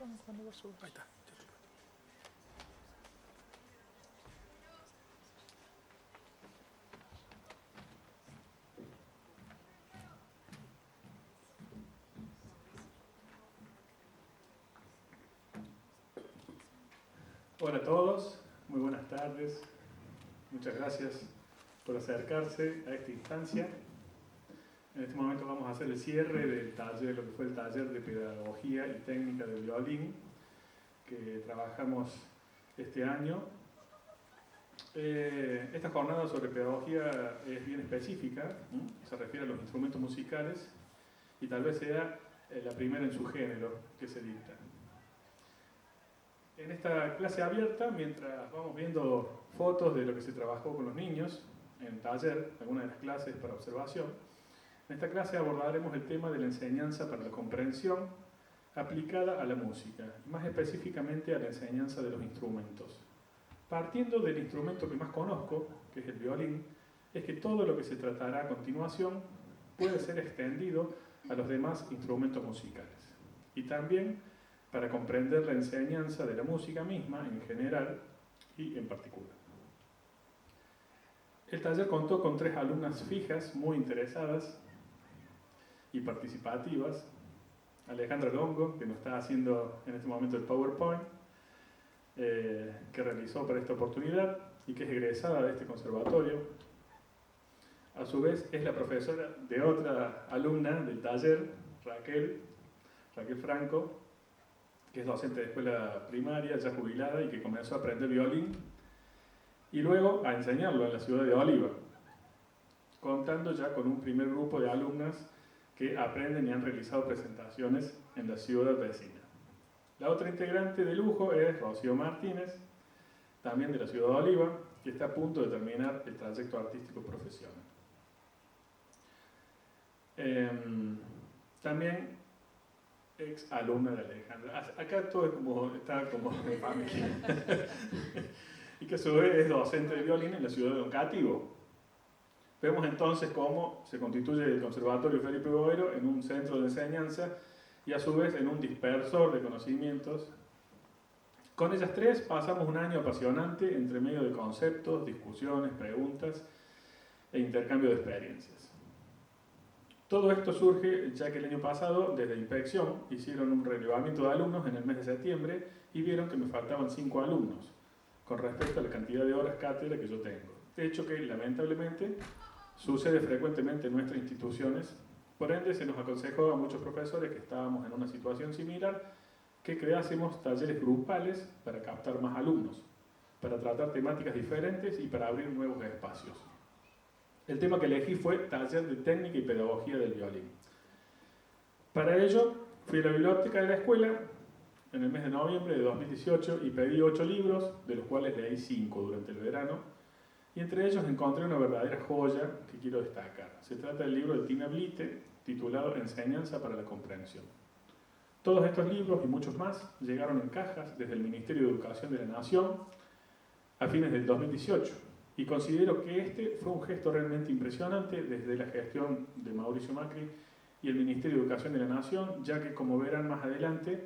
Ahí está. Hola a todos, muy buenas tardes. Muchas gracias por acercarse a esta instancia. En este momento vamos a hacer el cierre del taller, lo que fue el taller de pedagogía y técnica del violín que trabajamos este año. Esta jornada sobre pedagogía es bien específica, se refiere a los instrumentos musicales y tal vez sea la primera en su género que se dicta. En esta clase abierta, mientras vamos viendo fotos de lo que se trabajó con los niños en taller, algunas de las clases para observación, en esta clase abordaremos el tema de la enseñanza para la comprensión aplicada a la música, más específicamente a la enseñanza de los instrumentos. Partiendo del instrumento que más conozco, que es el violín, es que todo lo que se tratará a continuación puede ser extendido a los demás instrumentos musicales. Y también para comprender la enseñanza de la música misma en general y en particular. El taller contó con 3 alumnas fijas muy interesadas y participativas. Alejandra Longo, que nos está haciendo en este momento el PowerPoint, que realizó para esta oportunidad y que es egresada de este conservatorio. A su vez es la profesora de otra alumna del taller, Raquel Franco, que es docente de escuela primaria, ya jubilada, y que comenzó a aprender violín y luego a enseñarlo en la ciudad de Oliva, contando ya con un primer grupo de alumnas que aprenden y han realizado presentaciones en la ciudad vecina. La otra integrante de lujo es Rocío Martínez, también de la ciudad de Oliva, que está a punto de terminar el trayecto artístico profesional. También ex alumna de Alejandra. Acá todo está como en familia. Y que a su vez es docente de violín en la ciudad de Don Cativo. Vemos entonces cómo se constituye el Conservatorio Felipe Boero en un centro de enseñanza y a su vez en un dispersor de conocimientos. Con ellas 3 pasamos un año apasionante entre medio de conceptos, discusiones, preguntas e intercambio de experiencias. Todo esto surge ya que el año pasado, desde Inspección, hicieron un relevamiento de alumnos en el mes de septiembre y vieron que me faltaban 5 alumnos con respecto a la cantidad de horas cátedra que yo tengo. De hecho que lamentablemente sucede frecuentemente en nuestras instituciones, por ende se nos aconsejó a muchos profesores que estábamos en una situación similar que creásemos talleres grupales para captar más alumnos, para tratar temáticas diferentes y para abrir nuevos espacios. El tema que elegí fue Taller de Técnica y Pedagogía del Violín. Para ello, fui a la biblioteca de la escuela en el mes de noviembre de 2018 y pedí 8 libros, de los cuales leí 5 durante el verano, y entre ellos encontré una verdadera joya que quiero destacar. Se trata del libro de Tina Blite, titulado Enseñanza para la Comprensión. Todos estos libros y muchos más llegaron en cajas desde el Ministerio de Educación de la Nación a fines del 2018. Y considero que este fue un gesto realmente impresionante desde la gestión de Mauricio Macri y el Ministerio de Educación de la Nación, ya que, como verán más adelante,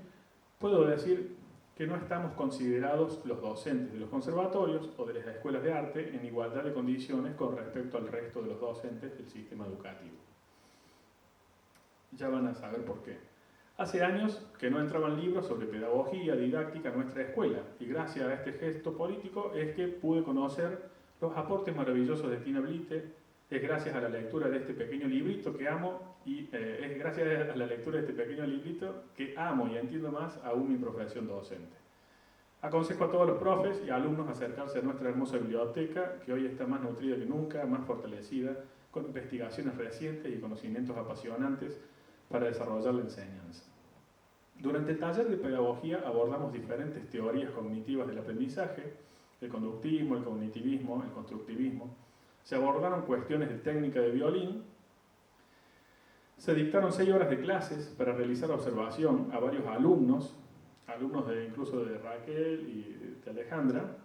puedo decir que no estamos considerados los docentes de los conservatorios o de las escuelas de arte en igualdad de condiciones con respecto al resto de los docentes del sistema educativo. Ya van a saber por qué. Hace años que no entraban libros sobre pedagogía didáctica en nuestra escuela, y gracias a este gesto político es que pude conocer los aportes maravillosos de Tina Blite. Es gracias a la lectura de este pequeño librito que amo y es gracias a la lectura de este pequeño librito que amo y entiendo más aún mi profesión docente. Aconsejo a todos los profes y alumnos acercarse a nuestra hermosa biblioteca, que hoy está más nutrida que nunca, más fortalecida, con investigaciones recientes y conocimientos apasionantes para desarrollar la enseñanza. Durante el taller de pedagogía abordamos diferentes teorías cognitivas del aprendizaje, el conductismo, el cognitivismo, el constructivismo. Se abordaron cuestiones de técnica de violín. Se dictaron 6 horas de clases para realizar observación a varios alumnos incluso de Raquel y de Alejandra,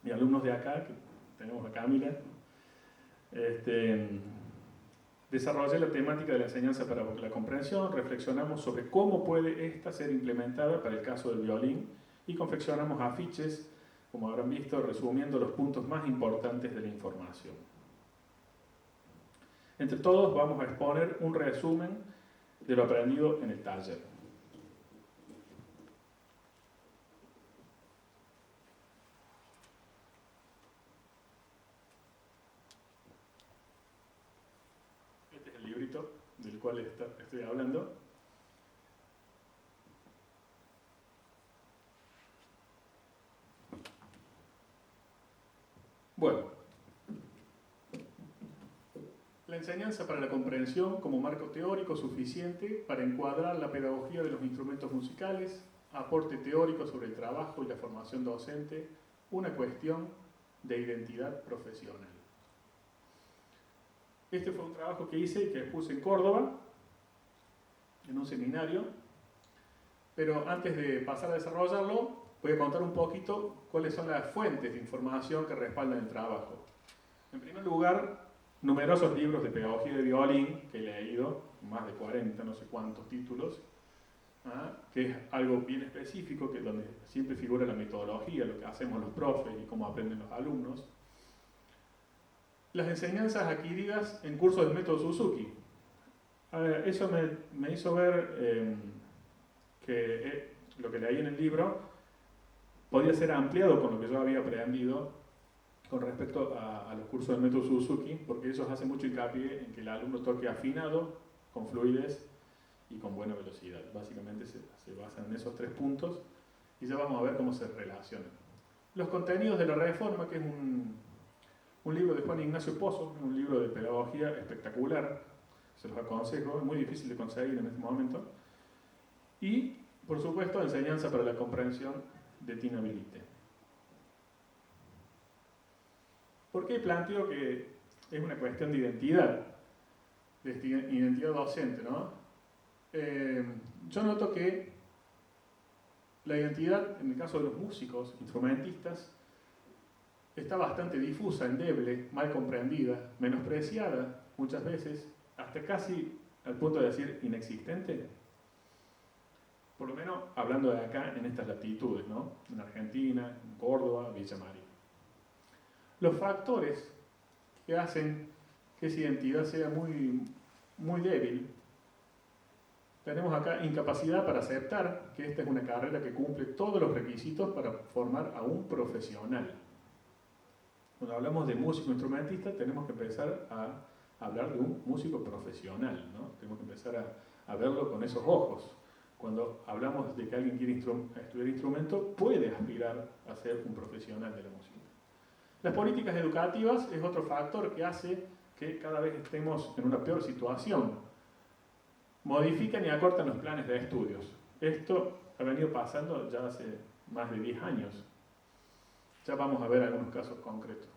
y alumnos de acá, que tenemos a Camila. Desarrollé la temática de la enseñanza para la comprensión, reflexionamos sobre cómo puede esta ser implementada para el caso del violín y confeccionamos afiches, como habrán visto, resumiendo los puntos más importantes de la información. Entre todos vamos a exponer un resumen de lo aprendido en el taller. Este es el librito del cual estoy hablando. Bueno, la enseñanza para la comprensión como marco teórico suficiente para encuadrar la pedagogía de los instrumentos musicales, aporte teórico sobre el trabajo y la formación docente, una cuestión de identidad profesional. Este fue un trabajo que hice y que expuse en Córdoba, en un seminario, pero antes de pasar a desarrollarlo, voy a contar un poquito cuáles son las fuentes de información que respaldan el trabajo. En primer lugar, numerosos libros de pedagogía de violín que he leído, más de 40, no sé cuántos títulos, que es algo bien específico, que es donde siempre figura la metodología, lo que hacemos los profes y cómo aprenden los alumnos. Las enseñanzas adquiridas en cursos del método Suzuki. Eso me hizo ver que lo que leí en el libro podía ser ampliado con lo que yo había aprendido con respecto a los cursos del método Suzuki, porque ellos hacen mucho hincapié en que el alumno toque afinado, con fluidez y con buena velocidad. Básicamente se basan en esos tres puntos y ya vamos a ver cómo se relacionan. Los contenidos de la Reforma, que es un libro de Juan Ignacio Pozo, un libro de pedagogía espectacular, se los aconsejo, es muy difícil de conseguir en este momento. Y, por supuesto, Enseñanza para la comprensión de Tina Bilite. ¿Por qué planteo que es una cuestión de identidad docente, ¿no? Yo noto que la identidad, en el caso de los músicos, instrumentistas, está bastante difusa, endeble, mal comprendida, menospreciada muchas veces, hasta casi al punto de decir inexistente. Por lo menos hablando de acá en estas latitudes, ¿no? En Argentina, en Córdoba, Villa María. Los factores que hacen que esa identidad sea muy débil. Tenemos acá incapacidad para aceptar que esta es una carrera que cumple todos los requisitos para formar a un profesional. Cuando hablamos de músico instrumentista, tenemos que empezar a hablar de un músico profesional, ¿no? Tenemos que empezar a verlo con esos ojos. Cuando hablamos de que alguien quiere estudiar instrumento, puede aspirar a ser un profesional de la música. Las políticas educativas es otro factor que hace que cada vez estemos en una peor situación. Modifican y acortan los planes de estudios. Esto ha venido pasando ya hace más de 10 años. Ya vamos a ver algunos casos concretos.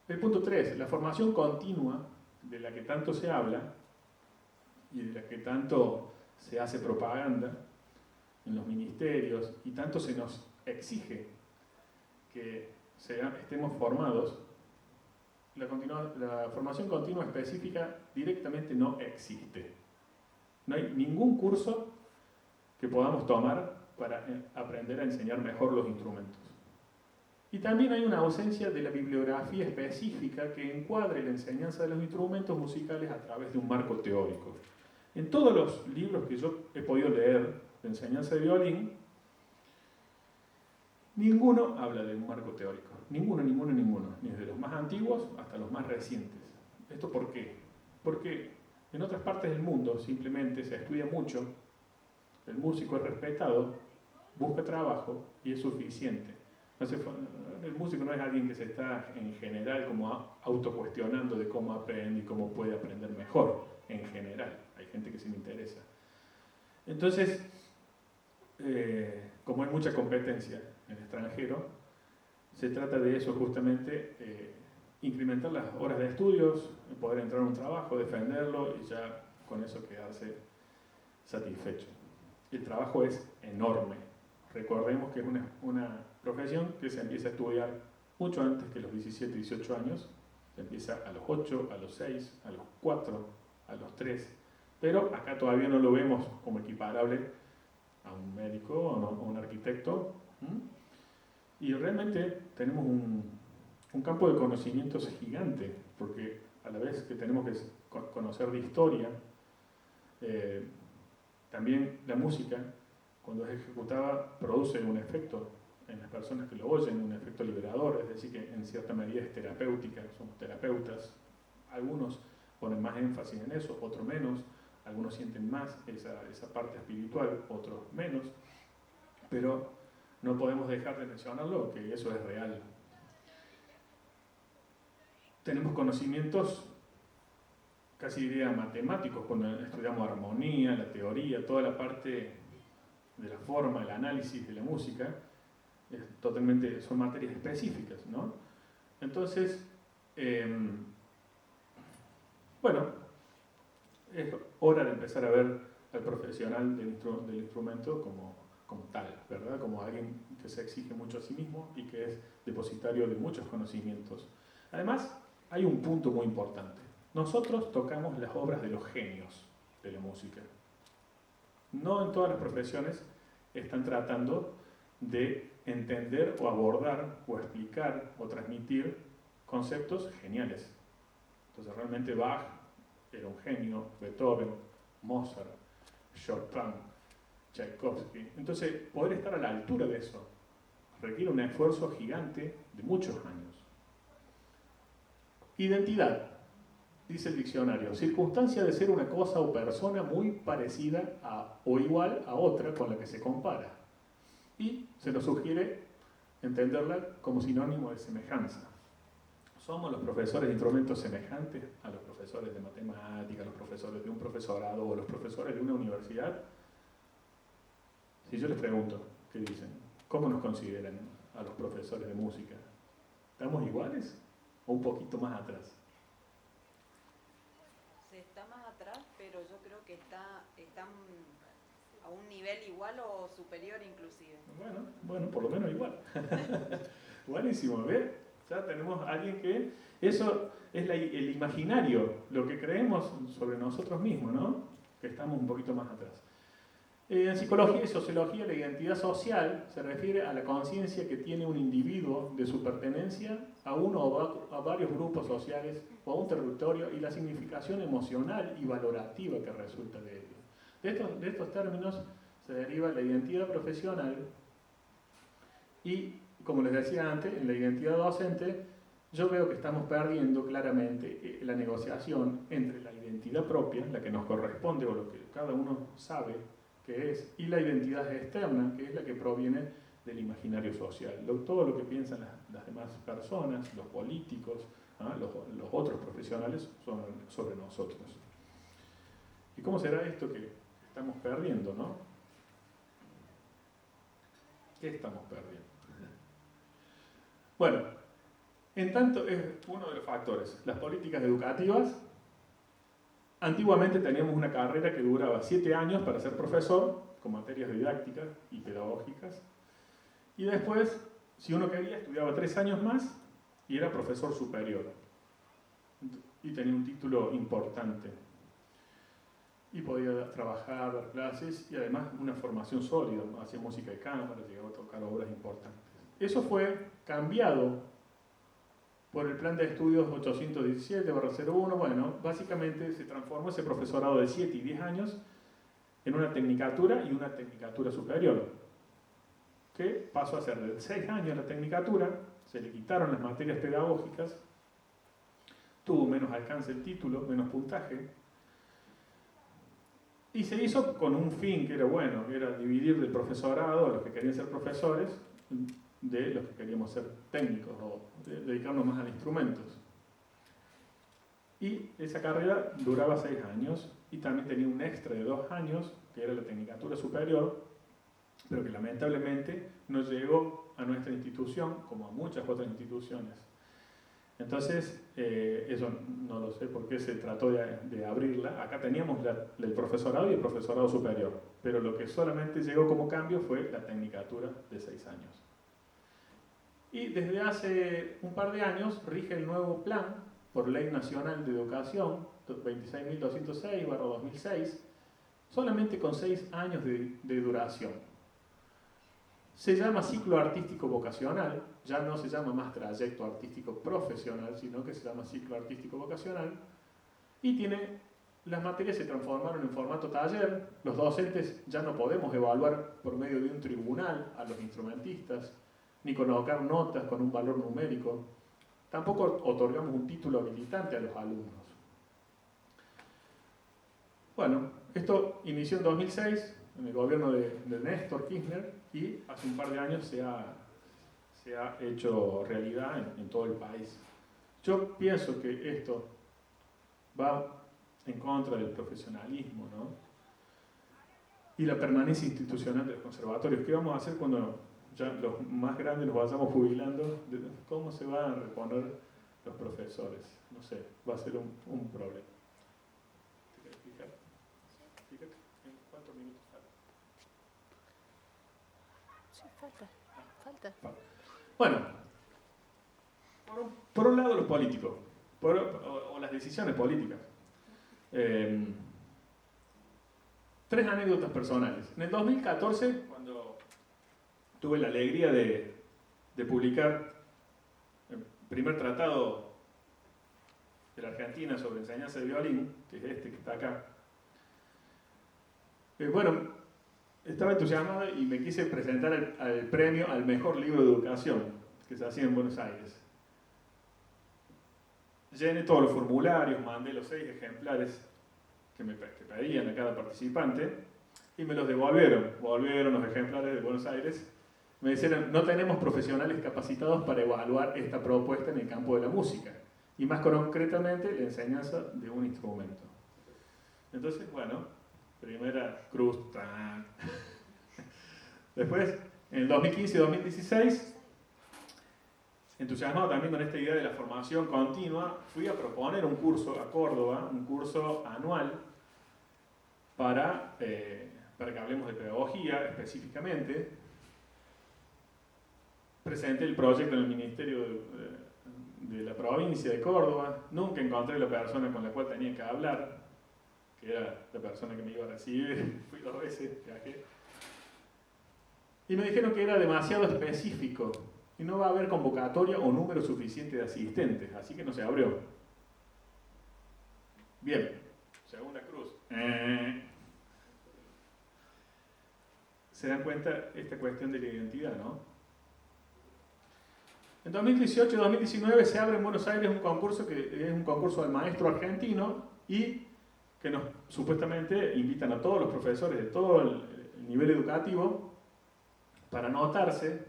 El punto 3, la formación continua de la que tanto se habla y de la que tanto se hace propaganda en los ministerios y tanto se nos exige que estemos formados, la formación continua específica directamente no existe. No hay ningún curso que podamos tomar para aprender a enseñar mejor los instrumentos. Y también hay una ausencia de la bibliografía específica que encuadre la enseñanza de los instrumentos musicales a través de un marco teórico. En todos los libros que yo he podido leer de enseñanza de violín, ninguno habla de un marco teórico. Ninguno, ni desde los más antiguos hasta los más recientes. ¿Esto por qué? Porque en otras partes del mundo simplemente se estudia mucho, el músico es respetado, busca trabajo y es suficiente. El músico no es alguien que se está en general como autocuestionando de cómo aprende y cómo puede aprender mejor, en general. Hay gente que sí le interesa. Entonces, como hay mucha competencia en el extranjero, se trata de eso justamente, incrementar las horas de estudios, poder entrar a un trabajo, defenderlo y ya con eso quedarse satisfecho. El trabajo es enorme. Recordemos que es una profesión que se empieza a estudiar mucho antes que los 17, 18 años empieza a los 8, a los 6, a los 4, a los 3, pero acá todavía no lo vemos como equiparable a un médico o a un arquitecto. Y realmente tenemos un campo de conocimientos gigante, porque a la vez que tenemos que conocer de historia, también la música, cuando es ejecutada, produce un efecto en las personas que lo oyen, un efecto liberador, es decir, que en cierta medida es terapéutica, somos terapeutas. Algunos ponen más énfasis en eso, otros menos, algunos sienten más esa parte espiritual, otros menos, pero no podemos dejar de mencionarlo, que eso es real. Tenemos conocimientos, casi diría matemáticos, cuando estudiamos armonía, la teoría, toda la parte de la forma, el análisis de la música, son materias específicas, ¿no? Entonces, bueno, es hora de empezar a ver al profesional del instrumento como tal, ¿verdad? Como alguien que se exige mucho a sí mismo y que es depositario de muchos conocimientos. Además, hay un punto muy importante. Nosotros tocamos las obras de los genios de la música. No en todas las profesiones están tratando de entender o abordar o explicar o transmitir conceptos geniales. Entonces realmente Bach era un genio, Beethoven, Mozart, Chopin, Tchaikovsky. Entonces poder estar a la altura de eso requiere un esfuerzo gigante de muchos años. Identidad, dice el diccionario, circunstancia de ser una cosa o persona muy parecida a o igual a otra con la que se compara. Y se nos sugiere entenderla como sinónimo de semejanza. ¿Somos los profesores de instrumentos semejantes a los profesores de matemática, a los profesores de un profesorado o a los profesores de una universidad? Si yo les pregunto, ¿qué dicen? ¿Cómo nos consideran a los profesores de música? ¿Estamos iguales o un poquito más atrás? Se está más atrás, pero yo creo que están a un nivel igual o superior inclusive. Bueno, por lo menos igual. Buenísimo, ¿ves? Ya tenemos a alguien que... Eso es el imaginario, lo que creemos sobre nosotros mismos, ¿no? Que estamos un poquito más atrás. En psicología y sociología, la identidad social se refiere a la conciencia que tiene un individuo de su pertenencia a uno o a varios grupos sociales o a un territorio y la significación emocional y valorativa que resulta de ello. De estos términos se deriva la identidad profesional y, como les decía antes, en la identidad docente yo veo que estamos perdiendo claramente la negociación entre la identidad propia, la que nos corresponde o lo que cada uno sabe que es, y la identidad externa, que es la que proviene del imaginario social. Todo lo que piensan las demás personas, los políticos, los otros profesionales sobre nosotros. ¿Y cómo será esto que estamos perdiendo, no? ¿Qué estamos perdiendo? Bueno, en tanto es uno de los factores. Las políticas educativas. Antiguamente teníamos una carrera que duraba 7 años para ser profesor, con materias didácticas y pedagógicas. Y después, si uno quería, estudiaba 3 años más y era profesor superior. Y tenía un título importante. Y podía trabajar, dar clases y además una formación sólida. Hacía música de cámara, llegaba a tocar obras importantes. Eso fue cambiado por el plan de estudios 817/01, bueno, básicamente se transformó ese profesorado de 7 y 10 años en una tecnicatura y una tecnicatura superior, que pasó a ser de 6 años la tecnicatura, se le quitaron las materias pedagógicas, tuvo menos alcance el título, menos puntaje, y se hizo con un fin que era bueno, que era dividir del profesorado a los que querían ser profesores, de los que queríamos ser técnicos o dedicarnos más a instrumentos. Y esa carrera duraba 6 años y también tenía un extra de 2 años, que era la tecnicatura superior, pero que lamentablemente no llegó a nuestra institución como a muchas otras instituciones. Entonces, eso no lo sé por qué se trató de abrirla. Acá teníamos el profesorado y el profesorado superior, pero lo que solamente llegó como cambio fue la tecnicatura de 6 años. Y desde hace un par de años rige el nuevo plan por Ley Nacional de Educación 26.206/2006, solamente con 6 años de duración. Se llama ciclo artístico vocacional, ya no se llama más trayecto artístico profesional, sino que se llama ciclo artístico vocacional, y las materias se transformaron en formato taller. Los docentes ya no podemos evaluar por medio de un tribunal a los instrumentistas, ni colocar notas con un valor numérico. Tampoco otorgamos un título habilitante a los alumnos. Bueno, esto inició en 2006, en el gobierno de Néstor Kirchner, y hace un par de años se ha hecho realidad en todo el país. Yo pienso que esto va en contra del profesionalismo, ¿no? Y la permanencia institucional de los conservatorios. ¿Qué vamos a hacer cuando ya los más grandes los vayamos jubilando? ¿Cómo se van a reponer los profesores? No sé, va a ser un problema. ¿Te querés fijar? Fíjate, ¿en cuántos minutos falta? Sí, falta. Bueno, por un lado los políticos, o las decisiones políticas. 3 anécdotas personales. En el 2014, cuando tuve la alegría de publicar el primer tratado de la Argentina sobre enseñanza de violín, que es este que está acá, bueno, estaba entusiasmado y me quise presentar al premio al mejor libro de educación que se hacía en Buenos Aires. Llené todos los formularios, mandé los 6 ejemplares que pedían a cada participante y me los devolvieron. Volvieron los ejemplares de Buenos Aires. Me dijeron, no tenemos profesionales capacitados para evaluar esta propuesta en el campo de la música y más concretamente la enseñanza de un instrumento. Entonces, bueno, primera cruz. Después, en el 2015 y 2016, entusiasmado también con esta idea de la formación continua, fui a proponer un curso a Córdoba, un curso anual para que hablemos de pedagogía específicamente. Presenté el proyecto en el Ministerio de la provincia de Córdoba. Nunca encontré la persona con la cual tenía que hablar, que era la persona que me iba a recibir. Fui 2 veces, viajé. Y me dijeron que era demasiado específico y no va a haber convocatoria o número suficiente de asistentes, así que no se abrió. Bien, segunda cruz. ¿Se dan cuenta esta cuestión de la identidad, no? En 2018-2019 se abre en Buenos Aires un concurso que es un concurso del maestro argentino y que nos supuestamente invitan a todos los profesores de todo el nivel educativo para anotarse,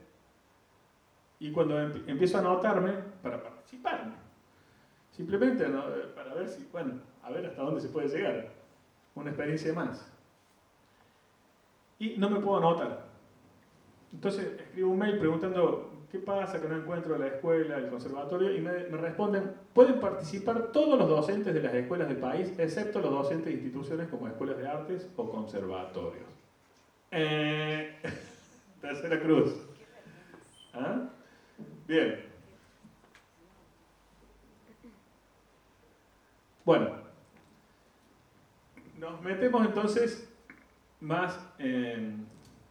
y cuando empiezo a anotarme para participar, simplemente para ver si, bueno, a ver hasta dónde se puede llegar, una experiencia más, y no me puedo anotar. Entonces escribo un mail preguntando qué pasa, que no encuentro la escuela, el conservatorio, y me responden, pueden participar todos los docentes de las escuelas del país, excepto los docentes de instituciones como escuelas de artes o conservatorios. Tercera cruz. ¿Ah? Bien. Bueno, nos metemos entonces más en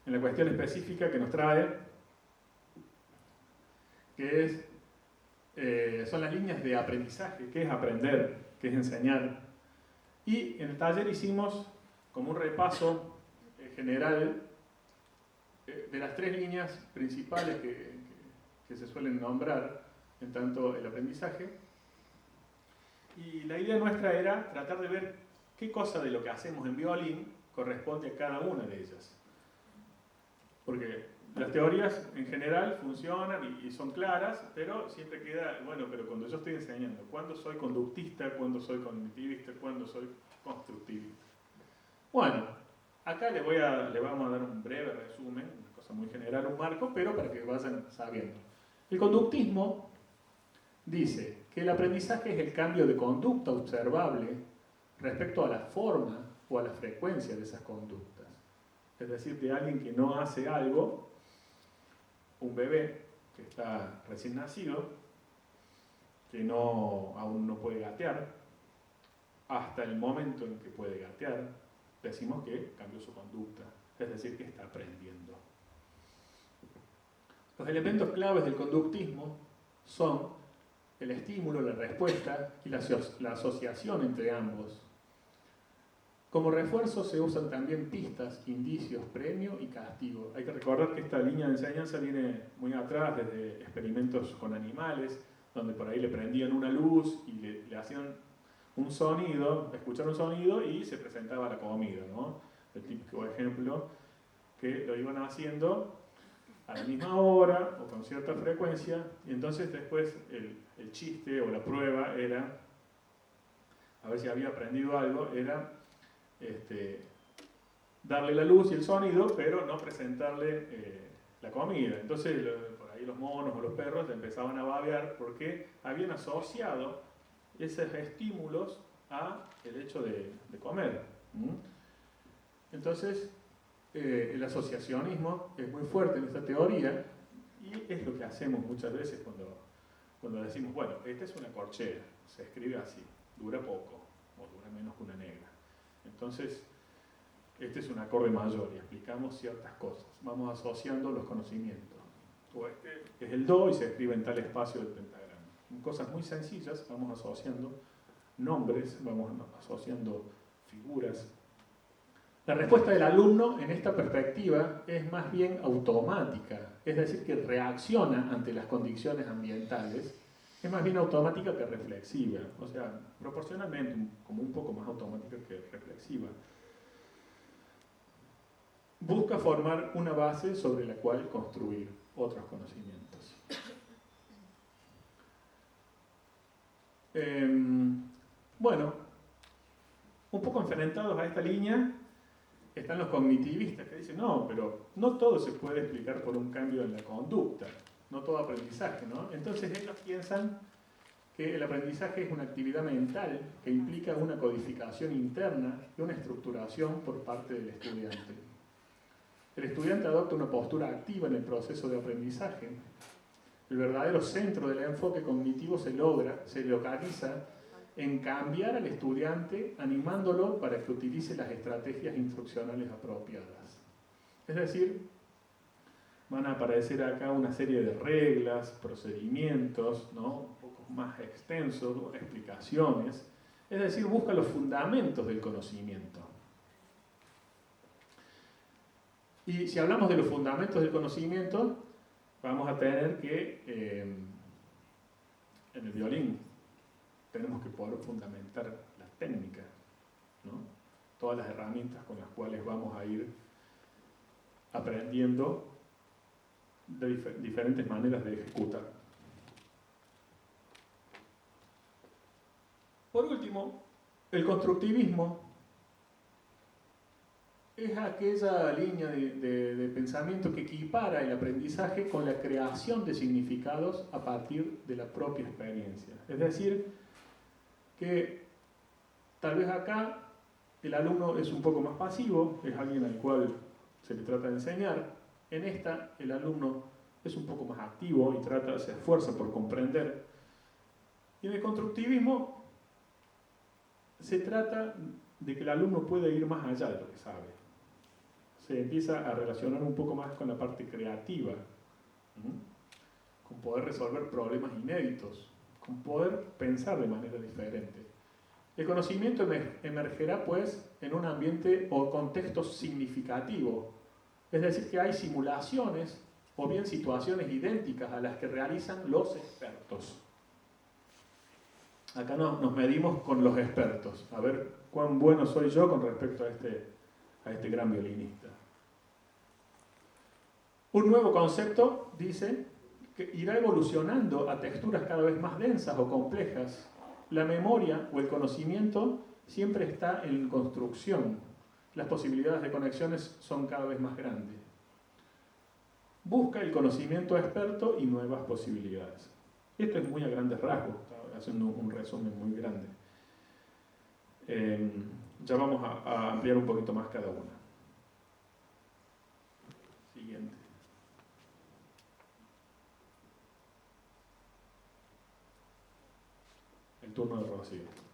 la cuestión específica que nos trae, que son las líneas de aprendizaje, qué es aprender, qué es enseñar. Y en el taller hicimos como un repaso general de las 3 líneas principales que se suelen nombrar en tanto el aprendizaje. Y la idea nuestra era tratar de ver qué cosa de lo que hacemos en violín corresponde a cada una de ellas. Porque las teorías en general funcionan y son claras, pero siempre queda, bueno, pero cuando yo estoy enseñando, ¿cuándo soy conductista? ¿Cuándo soy cognitivista? ¿Cuándo soy constructivista? Bueno, acá le vamos a dar un breve resumen, una cosa muy general, un marco, pero para que vayan sabiendo. El conductismo dice que el aprendizaje es el cambio de conducta observable respecto a la forma o a la frecuencia de esas conductas. Es decir, de alguien que no hace algo, un bebé que está recién nacido, que aún no puede gatear, hasta el momento en que puede gatear, decimos que cambió su conducta, es decir, que está aprendiendo. Los elementos claves del conductismo son el estímulo, la respuesta y la asociación entre ambos. Como refuerzo se usan también pistas, indicios, premio y castigo. Hay que recordar que esta línea de enseñanza viene muy atrás, desde experimentos con animales, donde por ahí le prendían una luz y le hacían un sonido, escuchar un sonido y se presentaba la comida, ¿no? El típico ejemplo que lo iban haciendo a la misma hora o con cierta frecuencia, y entonces después el chiste o la prueba era, a ver si había aprendido algo, era darle la luz y el sonido, pero no presentarle la comida. Entonces por ahí los monos o los perros empezaban a babear porque habían asociado esos estímulos a el hecho de comer. Entonces el asociacionismo es muy fuerte en esta teoría y es lo que hacemos muchas veces cuando decimos, bueno, esta es una corchea, se escribe así, dura poco o dura menos que una negra. Entonces, este es un acorde mayor y explicamos ciertas cosas. Vamos asociando los conocimientos. O este es el do y se escribe en tal espacio del pentagrama. En cosas muy sencillas vamos asociando nombres, vamos asociando figuras. La respuesta del alumno en esta perspectiva es más bien automática, es decir, que reacciona ante las condiciones ambientales. Es más bien automática que reflexiva, o sea, proporcionalmente como un poco más automática que reflexiva. Busca formar una base sobre la cual construir otros conocimientos. Bueno, un poco enfrentados a esta línea están los cognitivistas que dicen, no, pero no todo se puede explicar por un cambio en la conducta, no todo aprendizaje, ¿no? Entonces ellos piensan que el aprendizaje es una actividad mental que implica una codificación interna y una estructuración por parte del estudiante. El estudiante adopta una postura activa en el proceso de aprendizaje. El verdadero centro del enfoque cognitivo se localiza en cambiar al estudiante animándolo para que utilice las estrategias instruccionales apropiadas. Es decir, van a aparecer acá una serie de reglas, procedimientos, ¿no? Un poco más extensos, explicaciones. Es decir, busca los fundamentos del conocimiento. Y si hablamos de los fundamentos del conocimiento, vamos a tener que, en el violín, tenemos que poder fundamentar la técnica, ¿no? Todas las herramientas con las cuales vamos a ir aprendiendo de diferentes maneras de ejecutar. Por último, el constructivismo es aquella línea de pensamiento que equipara el aprendizaje con la creación de significados a partir de la propia experiencia. Es decir, que tal vez acá el alumno es un poco más pasivo, es alguien al cual se le trata de enseñar. En esta, el alumno es un poco más activo y se esfuerza por comprender. Y en el constructivismo se trata de que el alumno pueda ir más allá de lo que sabe. Se empieza a relacionar un poco más con la parte creativa, con poder resolver problemas inéditos, con poder pensar de manera diferente. El conocimiento emergerá, pues, en un ambiente o contexto significativo, es decir, que hay simulaciones o bien situaciones idénticas a las que realizan los expertos. Acá nos medimos con los expertos, a ver cuán bueno soy yo con respecto a este gran violinista. Un nuevo concepto, dice, que irá evolucionando a texturas cada vez más densas o complejas. La memoria o el conocimiento siempre está en construcción. Las posibilidades de conexiones son cada vez más grandes. Busca el conocimiento experto y nuevas posibilidades. Esto es muy a grandes rasgos, haciendo un resumen muy grande. Ya vamos a ampliar un poquito más cada una. Siguiente. turno de Rocío.